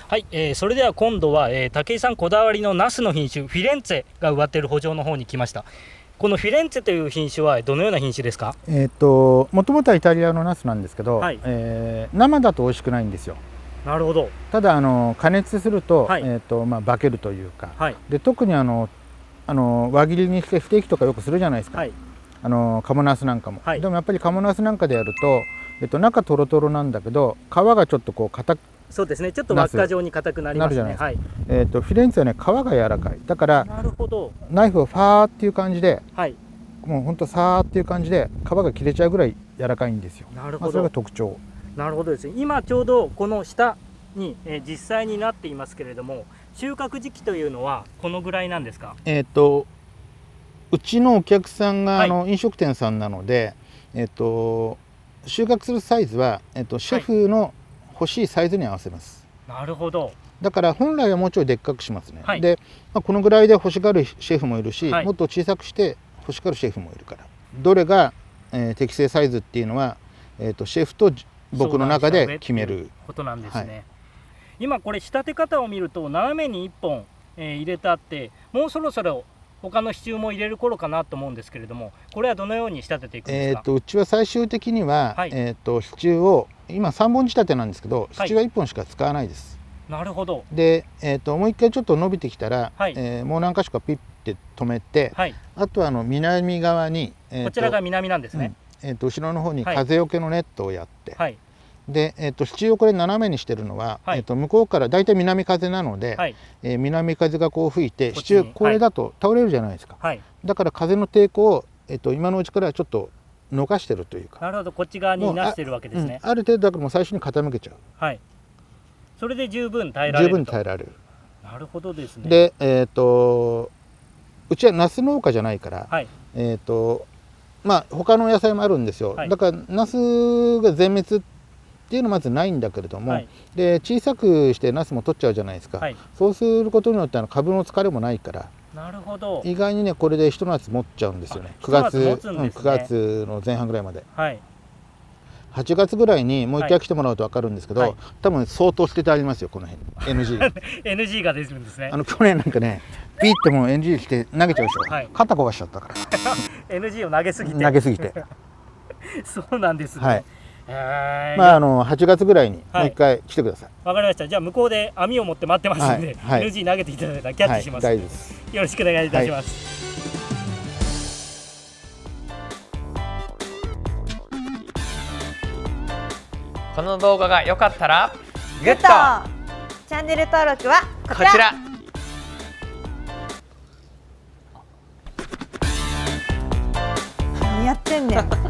はい、それでは今度は、武井さんこだわりのナスの品種フィレンツェが植わっている圃場の方に来ました。このフィレンツェという品種はどのような品種ですか？もともとはイタリアのナスなんですけど、はい、生だと美味しくないんですよ。なるほど。ただ加熱すると、はい、化けるというか、はい、で特に輪切りにしてステーキとかよくするじゃないですか、はい、カモナスなんかも、はい、でもやっぱりカモナスなんかでやると、中トロトロなんだけど皮がちょっとこう硬く、そうですね、ちょっと輪っか状に硬くなりますね。なるじゃないはい、ですか。フィレンツェはね、皮が柔らかい。だからなるほど。ナイフをファーっていう感じで、はい、もうほんとサーっていう感じで皮が切れちゃうぐらい柔らかいんですよ。なるほど。それが特徴。なるほどですね。今ちょうどこの下に、実際になっていますけれども、収穫時期というのはこのぐらいなんですか？うちのお客さんが、はい、飲食店さんなので、収穫するサイズは、シェフの欲しいサイズに合わせます。なるほど。だから本来はもうちょいでっかくしますね。はい、で、このぐらいで欲しがるシェフもいるし、はい、もっと小さくして欲しがるシェフもいるから、どれが、適正サイズっていうのは、シェフと僕の中で決めることなんですね。はい、今これ仕立て方を見ると斜めに1本、入れてあって、もうそろそろ他の支柱も入れる頃かなと思うんですけれども、これはどのように仕立てていくんですか？うちは最終的には、はい、支柱を今3本仕立てなんですけど、支柱は1本しか使わないです。なるほど。で、もう一回ちょっと伸びてきたら、はい、もう何箇所かピッて止めて、はい、あとは南側に、こちらが南なんですね。後ろの方に風よけのネットをやって、はい、で、支柱をこれ斜めにしてるのは、はい、向こうからだいたい南風なので、はい、南風がこう吹いて支柱これだと倒れるじゃないですか、はい、だから風の抵抗を、今のうちからちょっと逃してるというか。なるほど、こっち側にいなしてるわけですね。ある程度だからもう最初に傾けちゃう。はい、それで十分耐えられると。十分耐えられる。なるほどですね。で、うちはナス農家じゃないから、はい、他の野菜もあるんですよ、はい、だからナスが全滅っていうのはまずないんだけれども、はい、で小さくしてナスも取っちゃうじゃないですか、はい、そうすることによって株の疲れもないから、なるほど、意外にねこれで一夏持っちゃうんですよね。9月の前半ぐらいまで、はい、8月ぐらいにもう一回来てもらうと分かるんですけど、はい、多分相当捨ててありますよ、この辺 NG NG が出るんですね。去年なんかねピッてもう NG して投げちゃうでしょ、はい、肩壊しちゃったからNG を投げすぎてそうなんですね。はい、8月ぐらいにもう一回来てください。わかりました。じゃあ向こうで網を持って待ってますんで、はい、NG 投げていただいたらキャッチします。大丈夫です。よろしくお願いいたします。この動画が良かったらグッド、チャンネル登録はこちら。何やってんねん